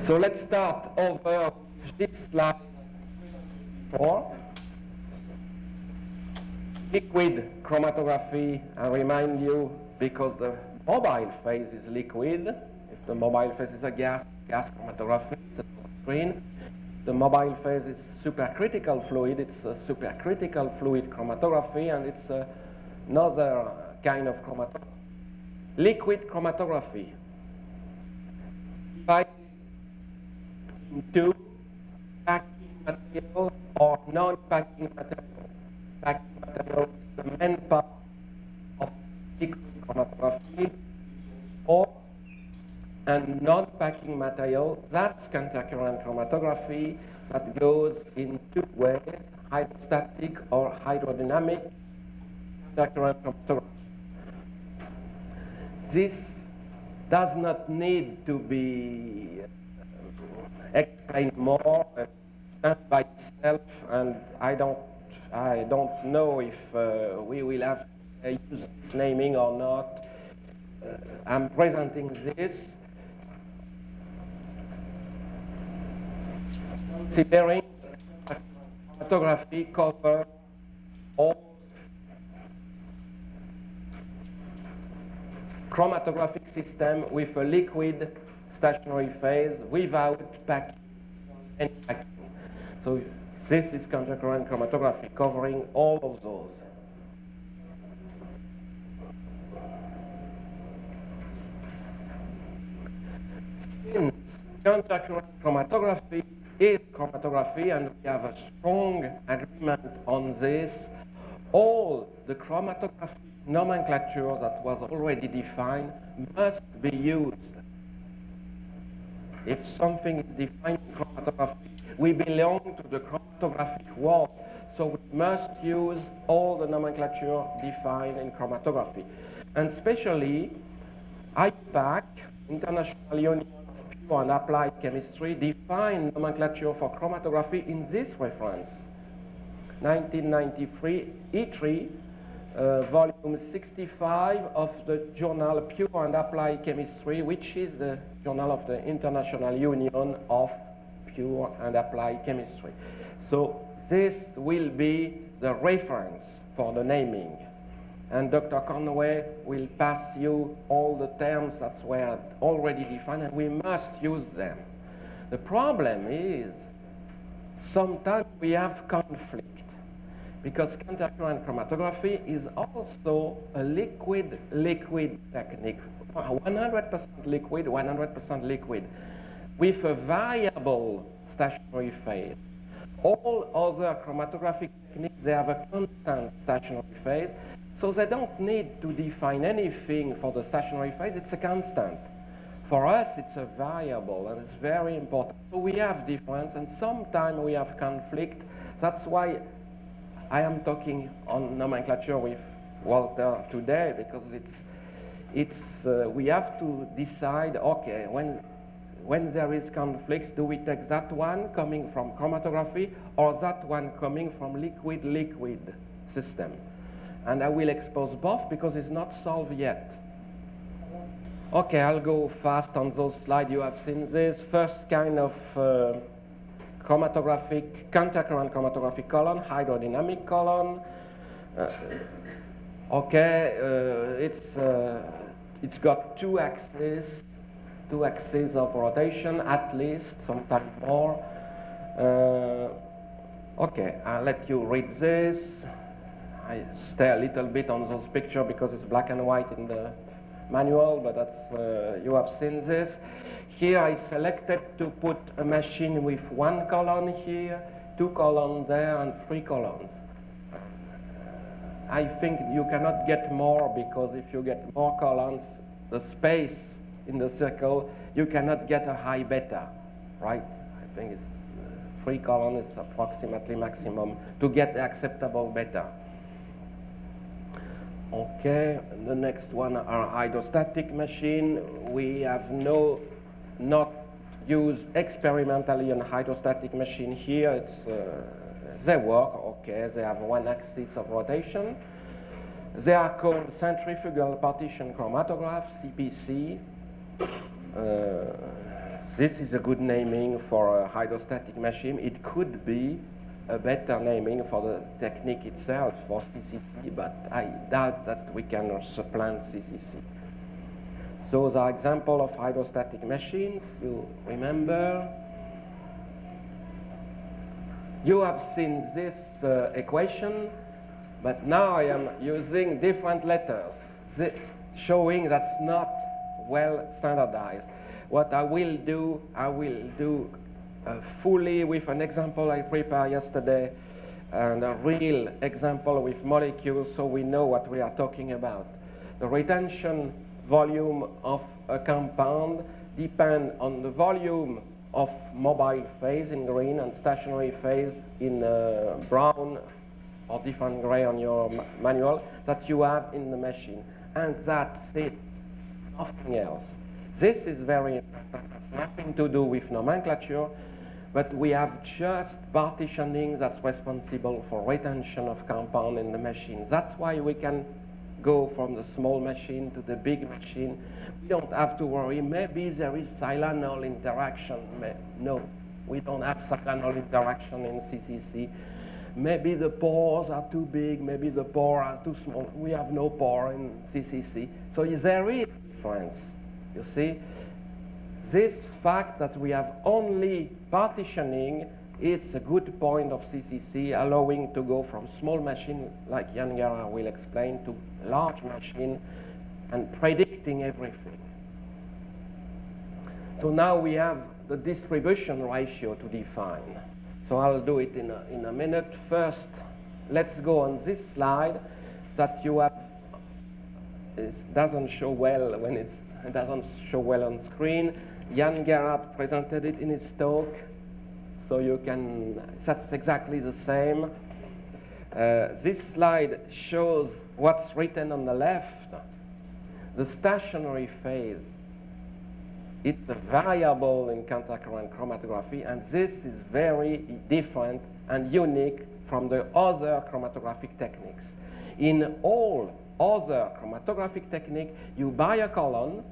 So let's start over this slide 4. Liquid chromatography, I remind you, because the mobile phase is liquid. If the mobile phase is a gas chromatography, it's a screen. The mobile phase is supercritical fluid, it's a supercritical fluid chromatography, and it's another kind of chromatography. Liquid chromatography. Into packing material or non-packing material. Packing material is the main part of liquid chromatography, or and non-packing material, that's countercurrent chromatography that goes in two ways, hydrostatic or hydrodynamic countercurrent chromatography. This does not need to be explained more, stands by itself, and I don't know if we will have to use this naming or not. I'm presenting this considering chromatography covers all chromatographic system with a liquid stationary phase without packing any packing. So this is countercurrent chromatography covering all of those. Since countercurrent chromatography is chromatography, and we have a strong agreement on this, all the chromatographic nomenclature that was already defined must be used. If something is defined in chromatography, we belong to the chromatographic world, so we must use all the nomenclature defined in chromatography. And especially, IUPAC, International Union of Pure and Applied Chemistry, defined nomenclature for chromatography in this reference, 1993, E3, volume 65 of the journal Pure and Applied Chemistry, which is the journal of the International Union of Pure and Applied Chemistry. So this will be the reference for the naming. And Dr. Conway will pass you all the terms that were already defined, and we must use them. The problem is sometimes we have conflict, because countercurrent chromatography is also a liquid-liquid technique, 100% liquid, 100% liquid, with a variable stationary phase. All other chromatographic techniques, they have a constant stationary phase, so they don't need to define anything for the stationary phase, it's a constant. For us, it's a variable, and it's very important. So we have difference, and sometimes we have conflict. That's why I am talking on nomenclature with Walter today, because we have to decide, okay, when there is conflict, do we take that one coming from chromatography or that one coming from liquid-liquid system? And I will expose both because it's not solved yet. Okay, I'll go fast on those slides. You have seen this first kind of countercurrent chromatographic column, hydrodynamic column. It's got two axes of rotation at least, sometimes more. Okay, I'll let you read this. I stay a little bit on those pictures because it's black and white in the manual, but that's you have seen this. Here I selected to put a machine with one column here, two columns there, and three columns. I think you cannot get more, because if you get more columns, the space in the circle, you cannot get a high beta, right? I think it's 3 columns is approximately maximum to get the acceptable beta. Okay, and the next one are hydrostatic machine. We have not used experimentally on hydrostatic machine here. It's they work okay. They have one axis of rotation. They are called centrifugal partition chromatographs, CPC. This is a good naming for a hydrostatic machine. It could be a better naming for the technique itself, for CCC, but I doubt that we can supplant CCC. So the example of hydrostatic machines, you remember. You have seen this equation, but now I am using different letters, this showing that's not well standardized. What I will do fully with an example I prepared yesterday and a real example with molecules so we know what we are talking about. The retention volume of a compound depends on the volume of mobile phase in green and stationary phase in brown or different gray on your manual that you have in the machine. And that's it, nothing else. This is very important. It's nothing to do with nomenclature, but we have just partitioning that's responsible for retention of compound in the machine. That's why we can go from the small machine to the big machine. We don't have to worry. Maybe there is silanol interaction. No, we don't have silanol interaction in CCC. Maybe the pores are too big. Maybe the pore are too small. We have no pore in CCC. So there is difference. You see, this fact that we have only partitioning is a good point of CCC, allowing to go from small machine, like Jan Gerard will explain, to large machine and predicting everything. So now we have the distribution ratio to define. So I'll do it in a minute. First, let's go on this slide that you have. It doesn't show well when it doesn't show well on screen. Jan Gerard presented it in his talk, so you can, that's exactly the same. This slide shows what's written on the left. The stationary phase, it's a variable in countercurrent chromatography, and this is very different and unique from the other chromatographic techniques. In all other chromatographic techniques, you buy a column,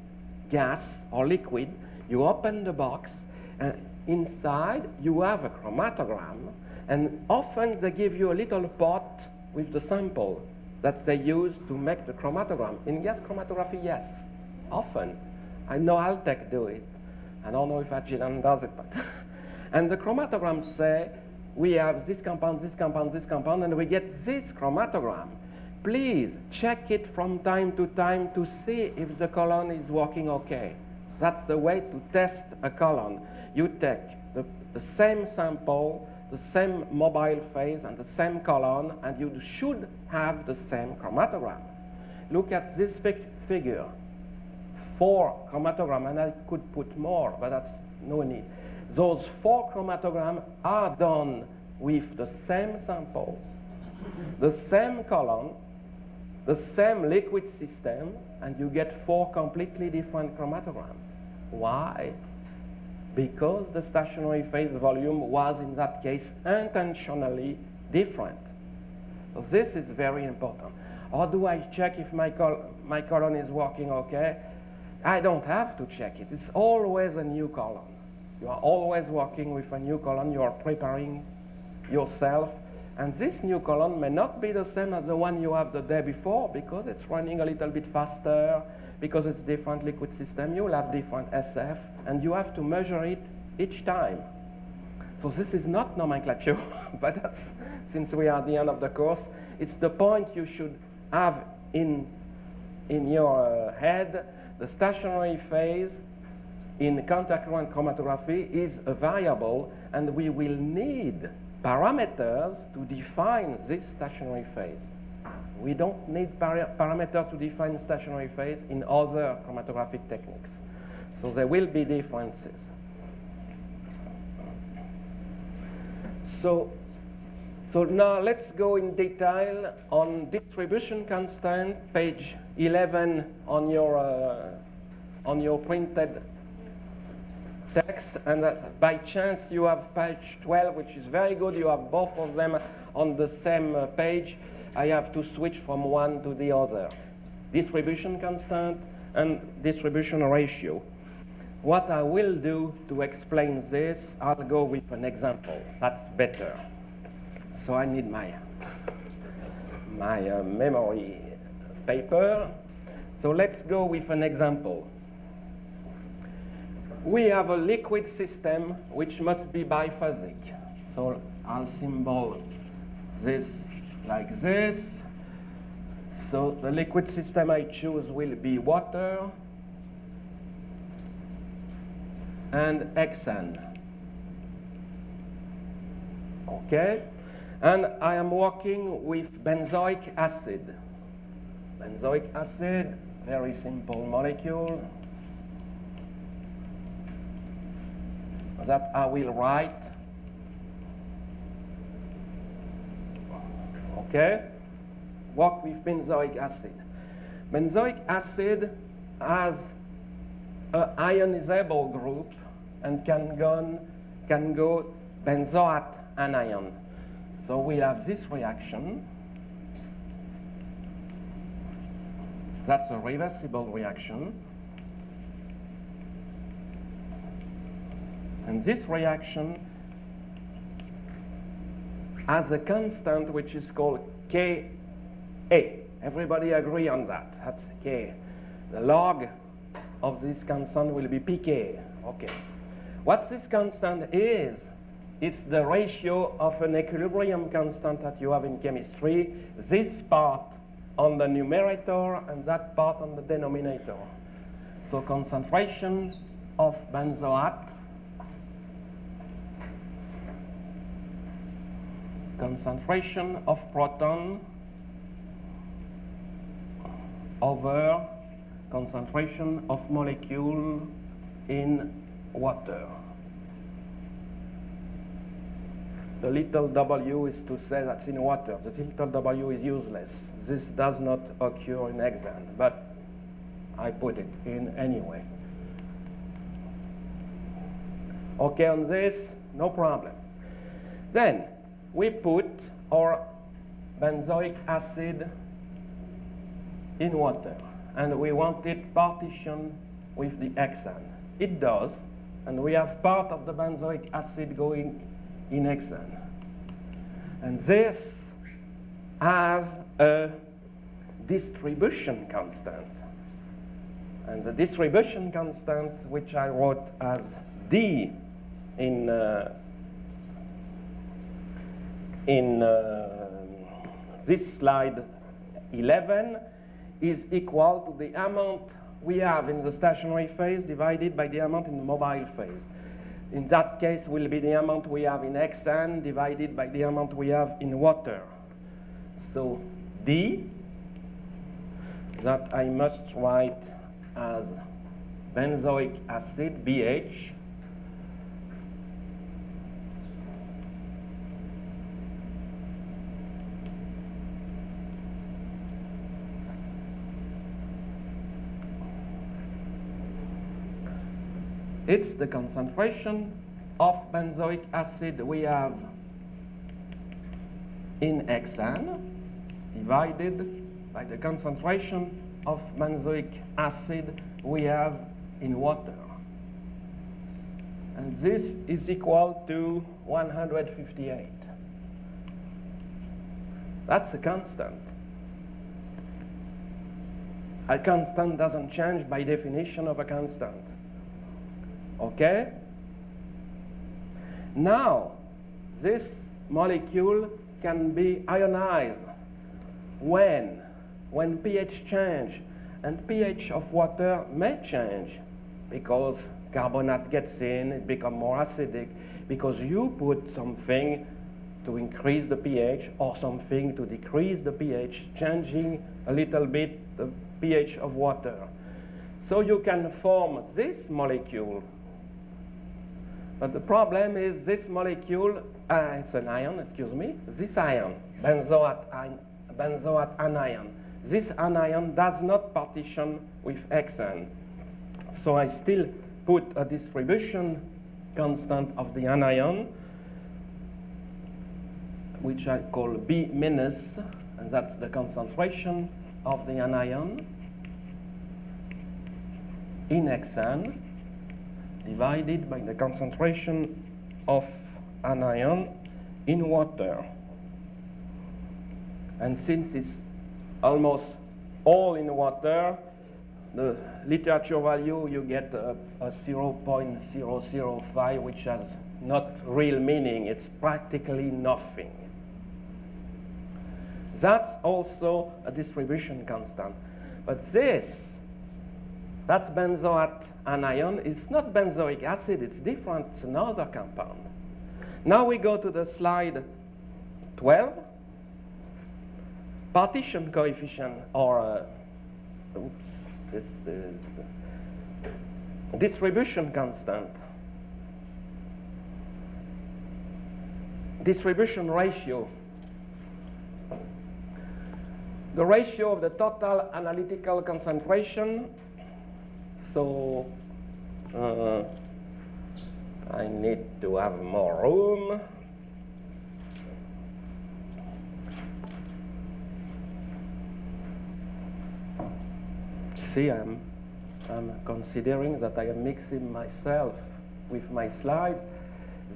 gas or liquid, you open the box, and inside you have a chromatogram, and often they give you a little pot with the sample that they use to make the chromatogram. In gas chromatography, yes, often. I know Altec do it. I don't know if Agilent does it, but and the chromatogram say, we have this compound, this compound, this compound, and we get this chromatogram. Please check it from time to time to see if the column is working okay. That's the way to test a column. You take the same sample, the same mobile phase, and the same column, and you should have the same chromatogram. Look at this figure. 4 chromatogram, and I could put more, but that's no need. Those 4 chromatograms are done with the same sample, the same column, the same liquid system, and you get 4 completely different chromatograms. Why? Because the stationary phase volume was, in that case, intentionally different. So this is very important. Or do I check if my column is working okay? I don't have to check it. It's always a new column. You are always working with a new column. You are preparing yourself. And this new column may not be the same as the one you have the day before because it's running a little bit faster, because it's different liquid system. You will have different SF, and you have to measure it each time. So this is not nomenclature, but that's, since we are at the end of the course, it's the point you should have in your head. The stationary phase in countercurrent chromatography is a variable, and we will need parameters to define this stationary phase. We don't need parameters to define stationary phase in other chromatographic techniques. So there will be differences. So now let's go in detail on distribution constant, page 11 on your printed text, and by chance you have page 12, which is very good. You have both of them on the same page. I have to switch from one to the other. Distribution constant and distribution ratio. what I will do to explain this, I'll go with an example. That's better. So I need my memory paper. So let's go with an example. We have a liquid system which must be biphasic. So I'll symbol this like this. So the liquid system I choose will be water and hexane. Okay? And I am working with benzoic acid. Benzoic acid, very simple molecule that I will write. Okay? Work with benzoic acid. Benzoic acid has an ionizable group and can go benzoate anion. So we have this reaction. That's a reversible reaction. And this reaction has a constant which is called Ka. Everybody agree on that? That's K. The log of this constant will be pK. Okay. What this constant is, it's the ratio of an equilibrium constant that you have in chemistry, this part on the numerator and that part on the denominator. So concentration of benzoate, concentration of proton over concentration of molecule in water. The little w is to say that's in water. The little w is useless. This does not occur in hexane, but I put it in anyway. Okay, on this, no problem. Then we put our benzoic acid in water, and we want it partitioned with the hexane. It does, and we have part of the benzoic acid going in hexane. And this has a distribution constant. And the distribution constant, which I wrote as D in this slide 11, is equal to the amount we have in the stationary phase divided by the amount in the mobile phase. In that case, will be the amount we have in hexane divided by the amount we have in water. So D, that I must write as benzoic acid, BH, it's the concentration of benzoic acid we have in hexane divided by the concentration of benzoic acid we have in water. And this is equal to 158. That's a constant. A constant doesn't change by definition of a constant. Okay? Now, this molecule can be ionized when pH change, and pH of water may change because carbonate gets in, it becomes more acidic, because you put something to increase the pH or something to decrease the pH, changing a little bit the pH of water. So you can form this molecule. But the problem is this molecule, it's an ion, excuse me, this ion, benzoate anion. This anion does not partition with hexane. So I still put a distribution constant of the anion, which I call B minus, and that's the concentration of the anion in hexane. divided by the concentration of anion in water. And since it's almost all in water, the literature value, you get a 0.005, which has not real meaning. It's practically nothing. That's also a distribution constant. But that's benzoate anion. It's not benzoic acid. It's different. It's another compound. Now we go to the slide 12. Partition coefficient, or distribution constant. Distribution ratio. The ratio of the total analytical concentration. So I need to have more room. See, I'm considering that I am mixing myself with my slide.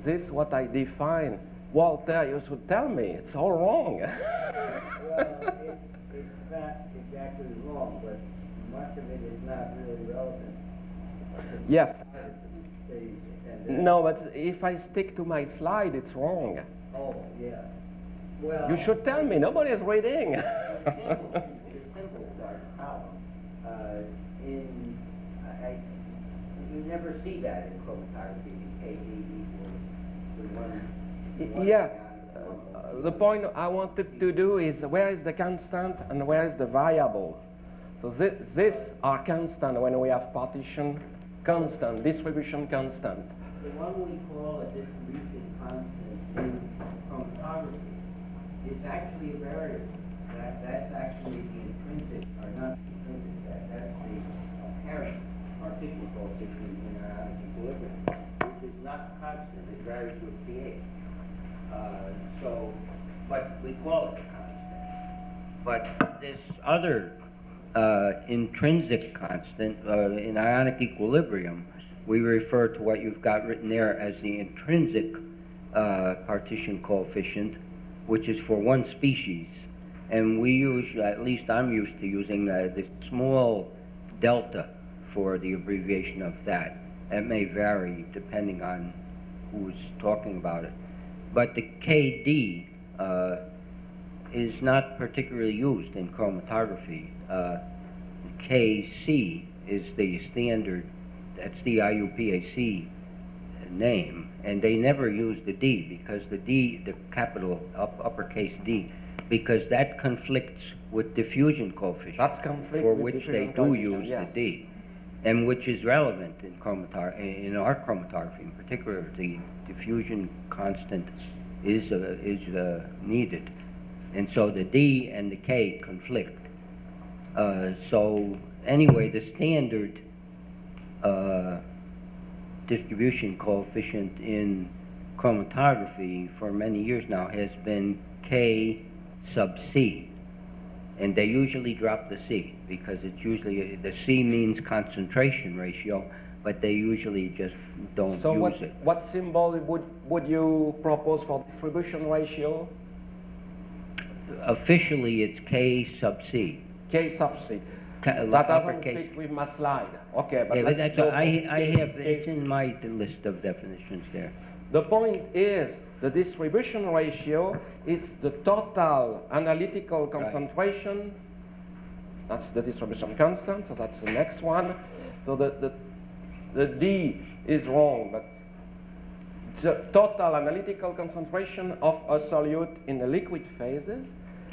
This is what I define. Walter, you should tell me. It's all wrong. Well, it's not exactly wrong, but much of it is not really relevant. Yes. No, but if I stick to my slide, it's wrong. Oh, yeah. Well, you should tell me. Nobody is reading. The simple part, how? You never see that in chromatography. KD equals the one. Yeah. The point I wanted to do is where is the constant and where is the variable. So these are constant when we have partition constant, distribution constant. The one we call a distribution constant in chromatography is actually a variable. That's actually the intrinsic, or not intrinsic, that's the apparent partition coefficient in ionic equilibrium, which is not constant. It varies with pH. But we call it a constant. But this other intrinsic constant in ionic equilibrium, we refer to what you've got written there as the intrinsic partition coefficient, which is for one species. And we use, at least I'm used to using the small delta for the abbreviation of that. It may vary depending on who's talking about it. But the KD is not particularly used in chromatography. KC is the standard, that's the IUPAC name, and they never use the D, because the D, the capital uppercase D, because that conflicts with diffusion coefficient, That's conflict for with which they diffusion do coefficient, use yes. the D, and which is relevant in in our chromatography in particular. The diffusion constant is needed, and so the D and the K conflict. So anyway, the standard distribution coefficient in chromatography for many years now has been K sub C, and they usually drop the C because it's usually, the C means concentration ratio, but they usually just don't use it. So what symbol would you propose for distribution ratio? Officially, it's K sub C. K sub C. That doesn't fit with my slide. Okay, but Yeah, but let's that's go I for have, K. it's in my list of definitions there. The point is the distribution ratio is the total analytical concentration. That's the distribution constant, so that's the next one. So the D is wrong, but the total analytical concentration of a solute in the liquid phases.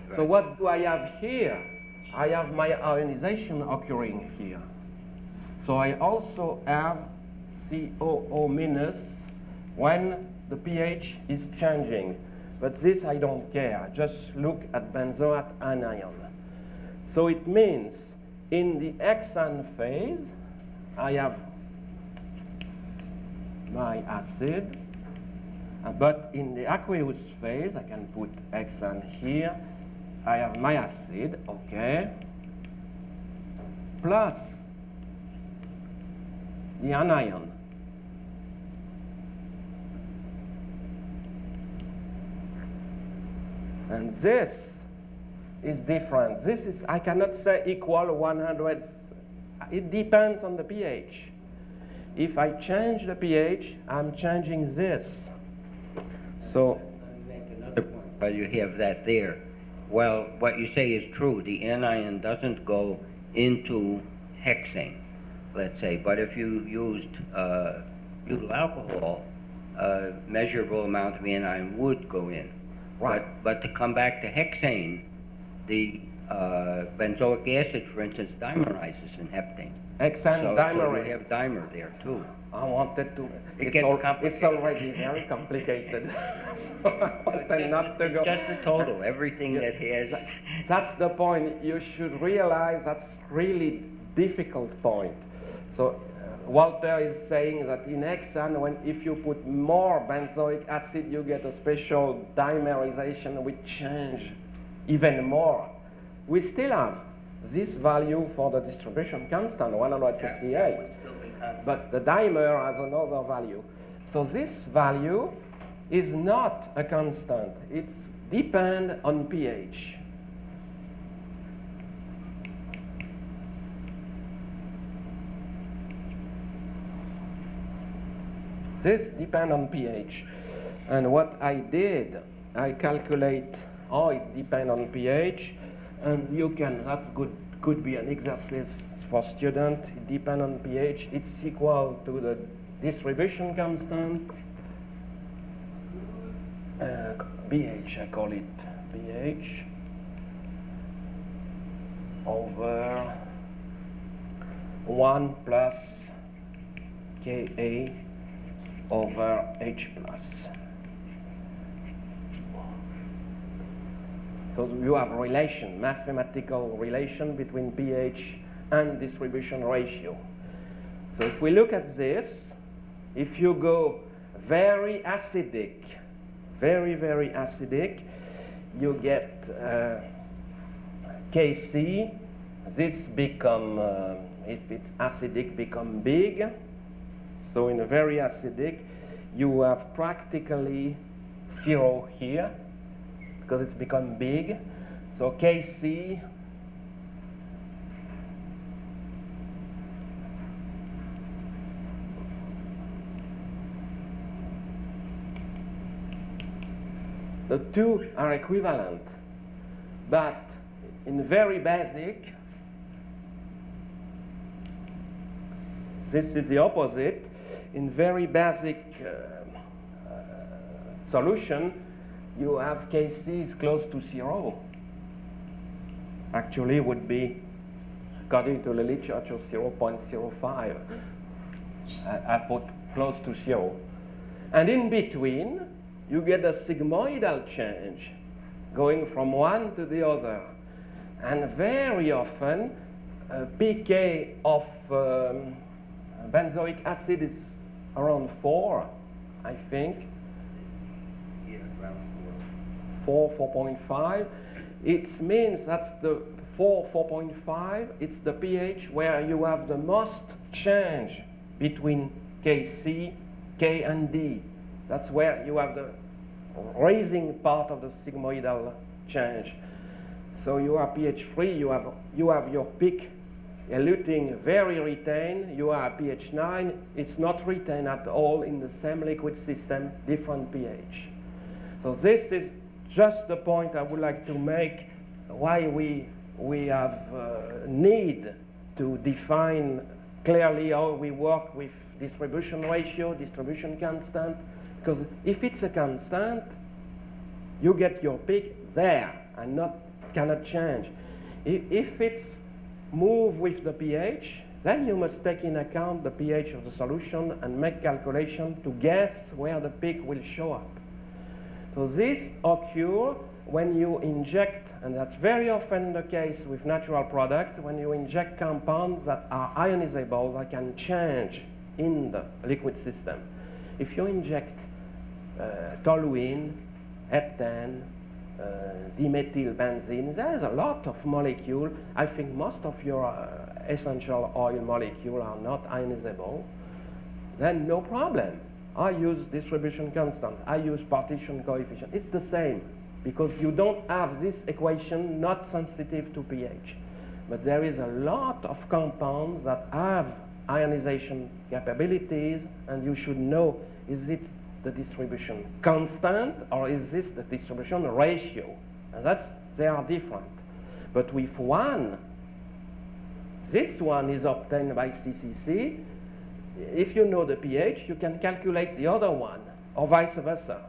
Right. So what do I have here? I have my ionization occurring here. So I also have COO minus when the pH is changing. But this I don't care. Just look at benzoate anion. So it means in the hexane phase, I have my acid, but in the aqueous phase, I can put hexane here. I have my acid, okay, plus the anion. And this is different. This is, I cannot say equal 100. It depends on the pH. If I change the pH, I'm changing this. So, well, you have that there. Well, what you say is true. The anion doesn't go into hexane, let's say. But if you used butyl alcohol, a measurable amount of anion would go in. right. But to come back to hexane, the benzoic acid, for instance, dimerizes in heptane. Hexane So dimerase. you have dimer there too. I wanted to. It gets complicated. It's already very complicated. So I wanted not to go. It's just a total. Everything that has. That's the point. You should realize that's really difficult point. So Walter is saying that in hexane, if you put more benzoic acid, you get a special dimerization which change even more. We still have this value for the distribution constant, 158. But the dimer has another value. So this value is not a constant. It depends on pH. This depends on pH. And what I did, I calculate how it depends on pH, and you can, that's good, could be an exercise for students. It depends on pH. It's equal to the distribution constant, pH, I call it pH, over 1 plus Ka over H plus. So you have relation, mathematical relation between pH and distribution ratio. So if we look at this, if you go very acidic, very, very acidic, you get Kc. This become, if it's acidic, become big. So in a very acidic, you have practically 0 here, because it's become big. So Kc the two are equivalent, but in very basic, this is the opposite. In very basic solution, you have Kc is close to 0. Actually, would be, according to the literature, 0.05. I put close to 0. And in between, you get a sigmoidal change going from one to the other. And very often, pK of benzoic acid is around 4, I think. Yeah, around 4, 4.5. It means that's the 4.5. It's the pH where you have the most change between Kc, K, and D. That's where you have the raising part of the sigmoidal change. So you are pH 3. You have your peak eluting very retained. You are pH 9. It's not retained at all in the same liquid system, different pH. So this is just the point I would like to make, why we have need to define clearly how we work with distribution ratio, distribution constant, because if it's a constant, you get your peak there and cannot change. If it's move with the pH, then you must take in account the pH of the solution and make calculation to guess where the peak will show up. So this occurs when you inject, and that's very often the case with natural products, when you inject compounds that are ionizable, that can change in the liquid system. If you inject toluene, heptane, dimethylbenzene, there's a lot of molecules. I think most of your essential oil molecules are not ionizable. Then no problem. I use distribution constant. I use partition coefficient. It's the same. because you don't have this equation not sensitive to pH. But there is a lot of compounds that have ionization capabilities, and you should know, is it the distribution constant or is this the distribution ratio? And they are different. But with one, this one is obtained by CCC. If you know the pH, you can calculate the other one, or vice versa.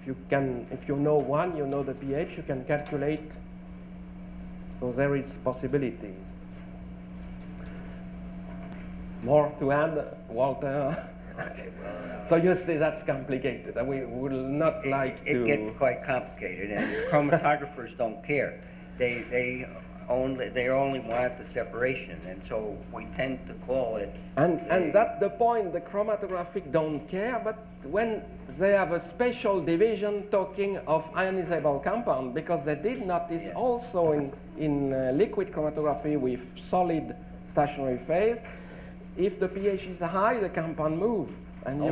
If you know one, you know the pH, you can calculate. So there is possibilities. More to add, Walter? Okay, well, So you see that's complicated. We would not like to... It gets quite complicated, and chromatographers don't care. They only want the separation, and so we tend to call it... And that's the point. The chromatographic don't care, but when they have a special division talking of ionizable compound, because they did notice also in liquid chromatography with solid stationary phase, if the pH is high, the compound moves. And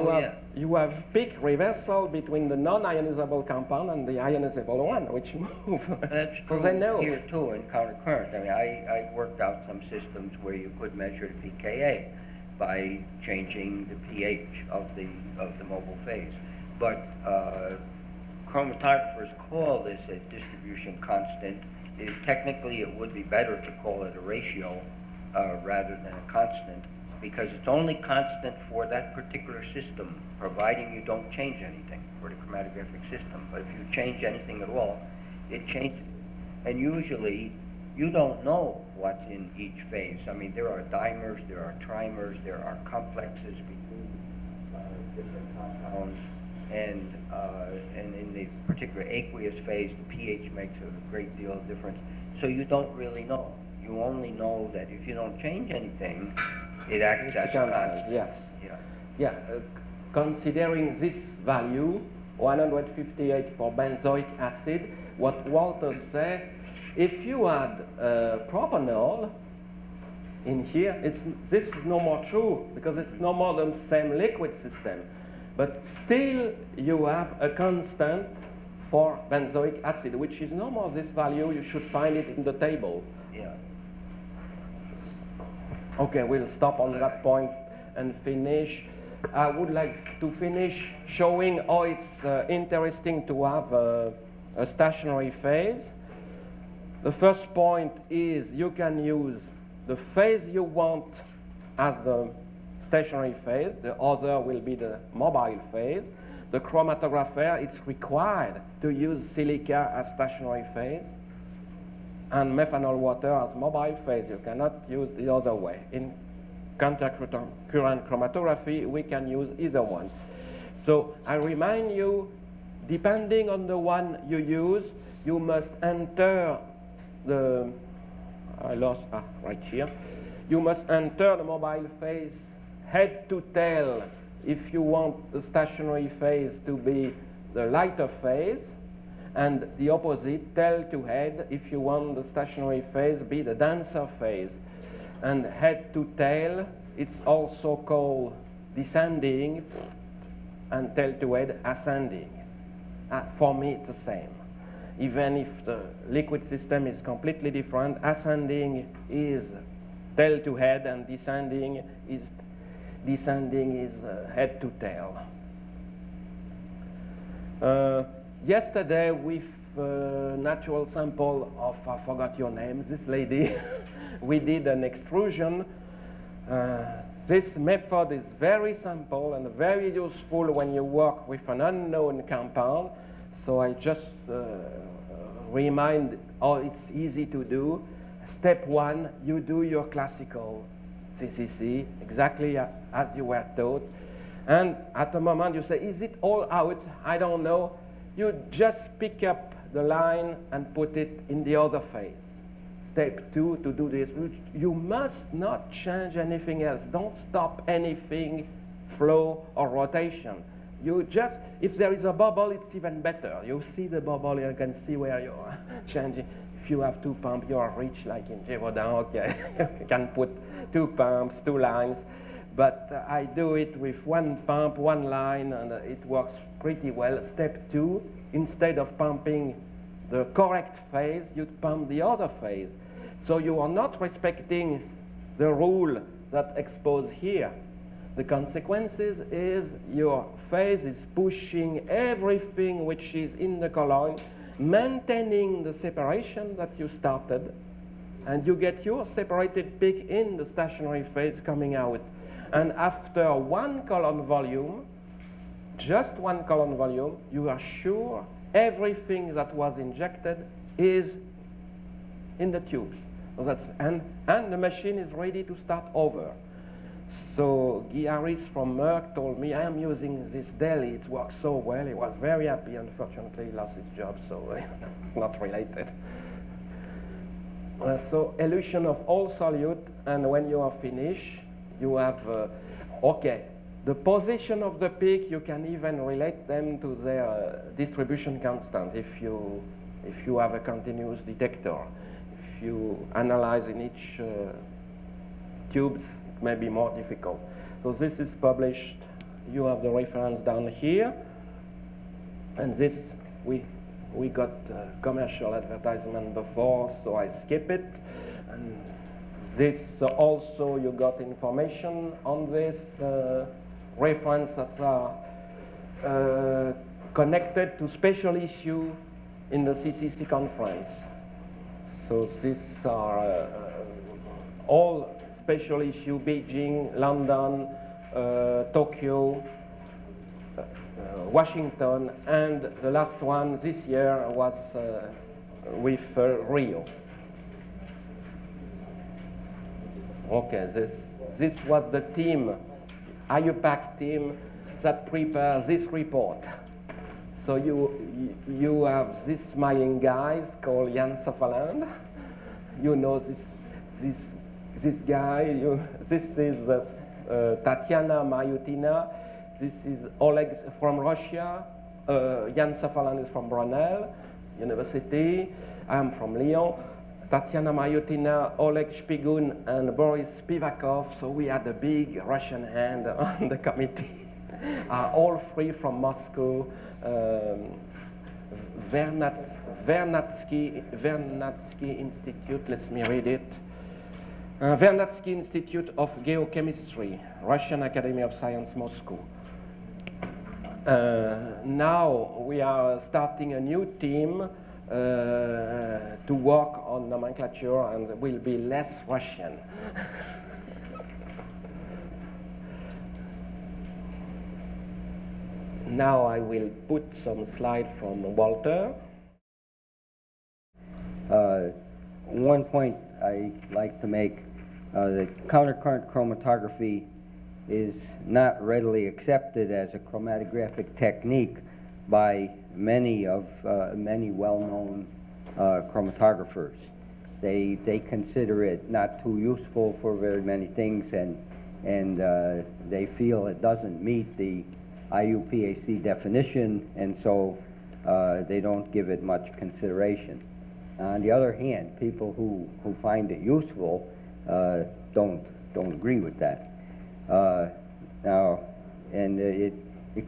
you have peak reversal between the non-ionizable compound and the ionizable one, which move. That's true so they know. Here too in countercurrent. I mean, I worked out some systems where you could measure the pKa by changing the pH of the mobile phase. But chromatographers call this a distribution constant. Technically, it would be better to call it a ratio rather than a constant, because it's only constant for that particular system, providing you don't change anything for the chromatographic system. But if you change anything at all, it changes. And usually, you don't know what's in each phase. I mean, there are dimers, there are trimers, there are complexes between different compounds, and in the particular aqueous phase, the pH makes a great deal of difference. So you don't really know. You only know that if you don't change anything, it acts as a constant. Yes. Yeah. Yeah. Considering this value, 158 for benzoic acid, what Walter said, if you add propanol in here, this is no more true because it's no more the same liquid system. But still, you have a constant for benzoic acid, which is no more this value. You should find it in the table. Yeah. Okay, we'll stop on that point and finish. I would like to finish showing how it's interesting to have a stationary phase. The first point is you can use the phase you want as the stationary phase. The other will be the mobile phase. The chromatographer, it's required to use silica as stationary phase and methanol water as mobile phase. You cannot use the other way. In contact-current chromatography, we can use either one. So I remind you, depending on the one you use, you must enter the, right here. You must enter the mobile phase head to tail if you want the stationary phase to be the lighter phase, and the opposite, tail to head, if you want the stationary phase be the denser phase. And head to tail, it's also called descending, and tail to head ascending. For me, it's the same. Even if the liquid system is completely different, ascending is tail to head, and descending is head to tail. Yesterday, with natural sample of, I forgot your name, this lady, we did an extrusion. This method is very simple and very useful when you work with an unknown compound. So I just remind how it's easy to do. Step one, you do your classical CCC exactly as you were taught. And at the moment you say, is it all out? I don't know. You just pick up the line and put it in the other phase. Step two, to do this, you must not change anything else. Don't stop anything, flow or rotation. You just, if there is a bubble, it's even better. You see the bubble, you can see where you are changing. If you have two pumps, you are rich like in Gévaudan, okay. You can put two pumps, two lines. But I do it with one pump, one line, and it works pretty well. Step two, instead of pumping the correct phase, you pump the other phase. So you are not respecting the rule that exposed here. The consequences is your phase is pushing everything which is in the column, maintaining the separation that you started, and you get your separated peak in the stationary phase coming out. And after one column volume, just one column volume, you are sure everything that was injected is in the tubes. So that's, and the machine is ready to start over. So Guy Harris from Merck told me, I am using this daily, it works so well. He was very happy. Unfortunately, he lost his job, so it's not related. So elution of all solute, and when you are finished, you have, okay, the position of the peak, you can even relate them to their distribution constant if you have a continuous detector. If you analyze in each tubes, it may be more difficult. So this is published. You have the reference down here. And this, we got commercial advertisement before, so I skip it. And this also, you got information on this reference that are connected to special issue in the CCC conference. So these are all special issue: Beijing, London, Tokyo, Washington, and the last one this year was with Rio. Okay, this was the team, IUPAC team, that prepared this report. So you have these smiling guys called Jan Sofferland. You know this guy. This is Tatiana Mayutina. This is Oleg from Russia. Jan Sofferland is from Brunel University. I am from Lyon. Tatiana Mayutina, Oleg Shpigun, and Boris Spivakov. So we had a big Russian hand on the committee. All three from Moscow. Vernadsky Institute, let me read it. Vernadsky Institute of Geochemistry, Russian Academy of Science, Moscow. Now we are starting a new team to work on nomenclature, and will be less Russian. Now I will put some slides from Walter. One point I like to make, that countercurrent chromatography is not readily accepted as a chromatographic technique by many well-known chromatographers. They consider it not too useful for very many things, and they feel it doesn't meet the IUPAC definition, and so they don't give it much consideration. On the other hand, people who find it useful don't agree with that. Now, and it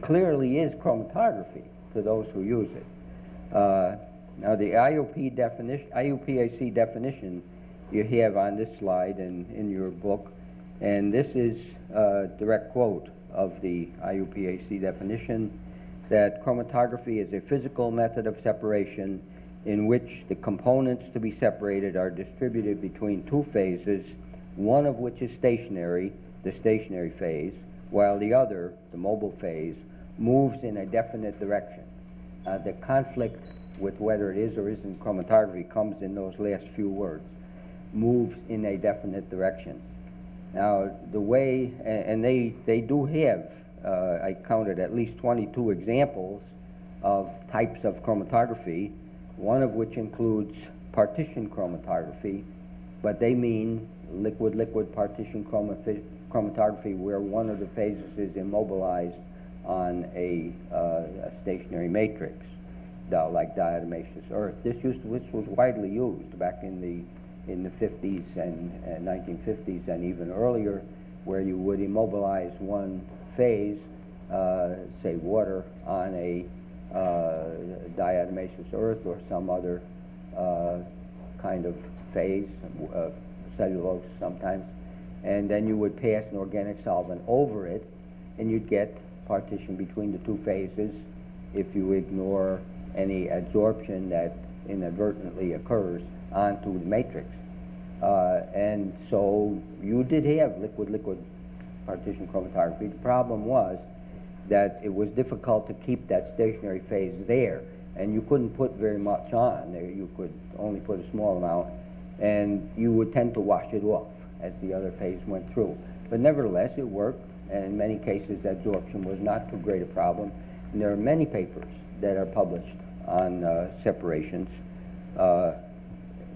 clearly is chromatography to those who use it. Now, the IUPAC definition you have on this slide and in your book, and this is a direct quote of the IUPAC definition, that chromatography is a physical method of separation in which the components to be separated are distributed between two phases, one of which is stationary, the stationary phase, while the other, the mobile phase, moves in a definite direction. The conflict with whether it is or isn't chromatography comes in those last few words, moves in a definite direction. Now, the way, and they do have, I counted at least 22 examples of types of chromatography, one of which includes partition chromatography, but they mean liquid-liquid partition chromatography where one of the phases is immobilized on a stationary matrix, like diatomaceous earth. This was widely used back in the 50s and 1950s and even earlier, where you would immobilize one phase, say water, on a diatomaceous earth or some other kind of phase, cellulose sometimes, and then you would pass an organic solvent over it, and you'd get partition between the two phases if you ignore any adsorption that inadvertently occurs onto the matrix. And so you did have liquid-liquid partition chromatography. The problem was that it was difficult to keep that stationary phase there, and you couldn't put very much on there. You could only put a small amount, and you would tend to wash it off as the other phase went through. But nevertheless, it worked, and in many cases, adsorption was not too great a problem. And there are many papers that are published on separations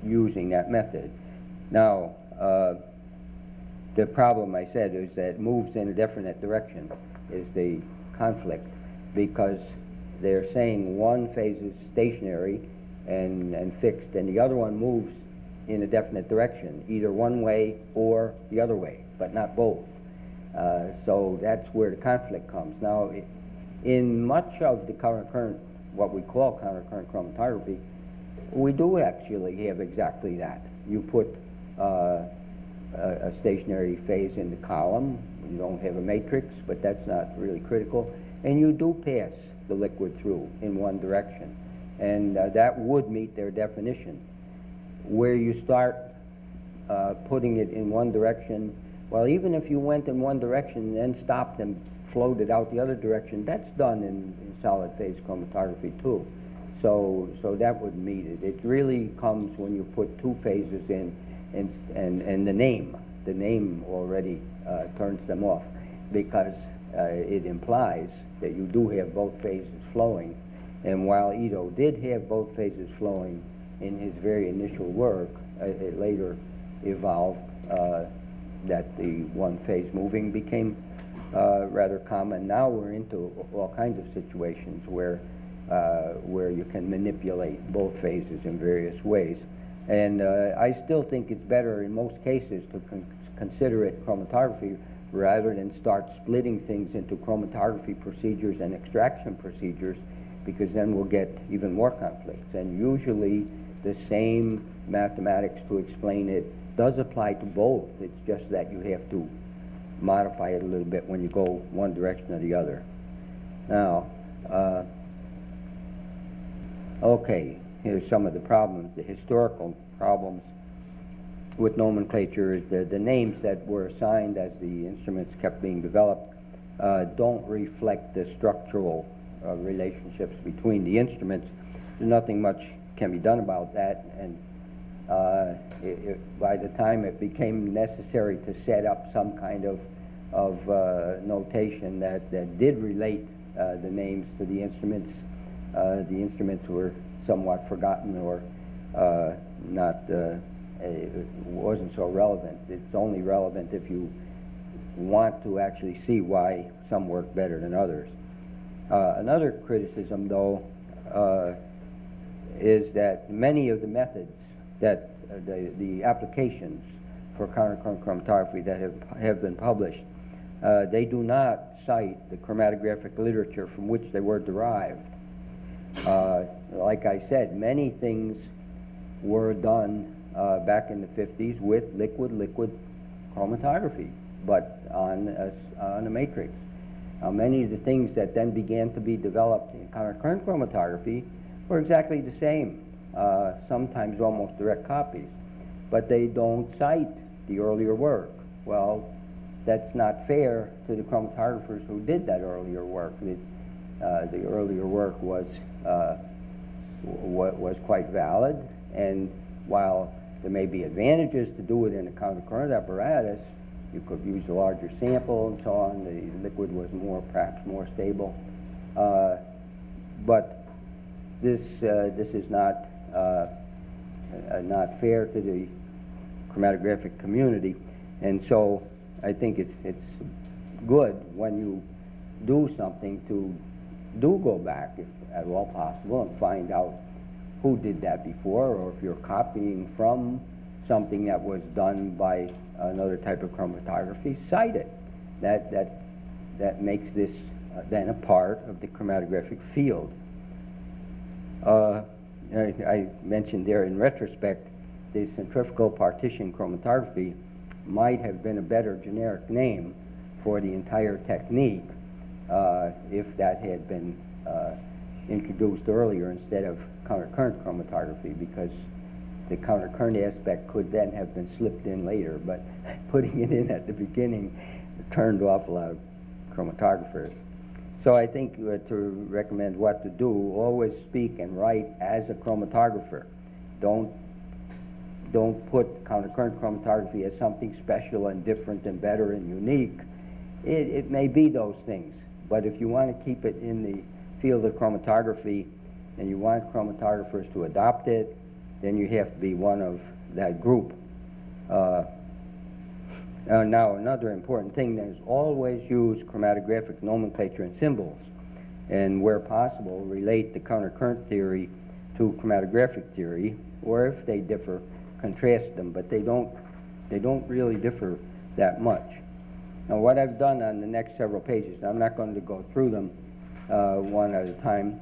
using that method. Now, the problem, I said, is that it moves in a definite direction, is the conflict, because they're saying one phase is stationary and fixed, and the other one moves in a definite direction, either one way or the other way, but not both. So that's where the conflict comes. Now, in much of the countercurrent, what we call countercurrent chromatography, we do actually have exactly that. You put a stationary phase in the column. You don't have a matrix, but that's not really critical. And you do pass the liquid through in one direction. And that would meet their definition. Where you start putting it in one direction, well, even if you went in one direction and then stopped and floated out the other direction, that's done in solid phase chromatography too. So that would meet it. It really comes when you put two phases in, and the name already turns them off, because it implies that you do have both phases flowing. And while Ito did have both phases flowing in his very initial work, it later evolved that the one phase moving became rather common. Now we're into all kinds of situations where you can manipulate both phases in various ways. And I still think it's better in most cases to consider it chromatography rather than start splitting things into chromatography procedures and extraction procedures, because then we'll get even more conflicts. And usually the same mathematics to explain it does apply to both. It's just that you have to modify it a little bit when you go one direction or the other. Now, okay, here's some of the problems, the historical problems with nomenclature. Is the names that were assigned as the instruments kept being developed don't reflect the structural relationships between the instruments. There's nothing much can be done about that, and by the time it became necessary to set up some kind of notation that did relate the names to the instruments were somewhat forgotten or not. It wasn't so relevant. It's only relevant if you want to actually see why some work better than others. Another criticism, though, is that many of the methods that the applications for countercurrent chromatography that have been published, they do not cite the chromatographic literature from which they were derived. Like I said, many things were done back in the 50s with liquid chromatography, but on a matrix. Many of the things that then began to be developed in countercurrent chromatography were exactly the same, sometimes almost direct copies, but they don't cite the earlier work. Well, that's not fair to the chromatographers who did that earlier work. The earlier work was quite valid, and while there may be advantages to do it in a countercurrent apparatus, you could use a larger sample and so on. The liquid was perhaps more stable, but this is not fair to the chromatographic community, and so I think it's good when you do something to go back, if at all possible, and find out who did that before, or if you're copying from something that was done by another type of chromatography, cite it. That makes this then a part of the chromatographic field. I mentioned there in retrospect, the centrifugal partition chromatography might have been a better generic name for the entire technique if that had been introduced earlier instead of countercurrent chromatography, because the countercurrent aspect could then have been slipped in later, but putting it in at the beginning turned off a lot of chromatographers. So I think to recommend what to do, always speak and write as a chromatographer. Don't put countercurrent chromatography as something special and different and better and unique. It may be those things, but if you want to keep it in the field of chromatography and you want chromatographers to adopt it, then you have to be one of that group. Now, another important thing is always use chromatographic nomenclature and symbols, and where possible, relate the countercurrent theory to chromatographic theory, or if they differ, contrast them, but they don't really differ that much. Now, what I've done on the next several pages, I'm not going to go through them one at a time,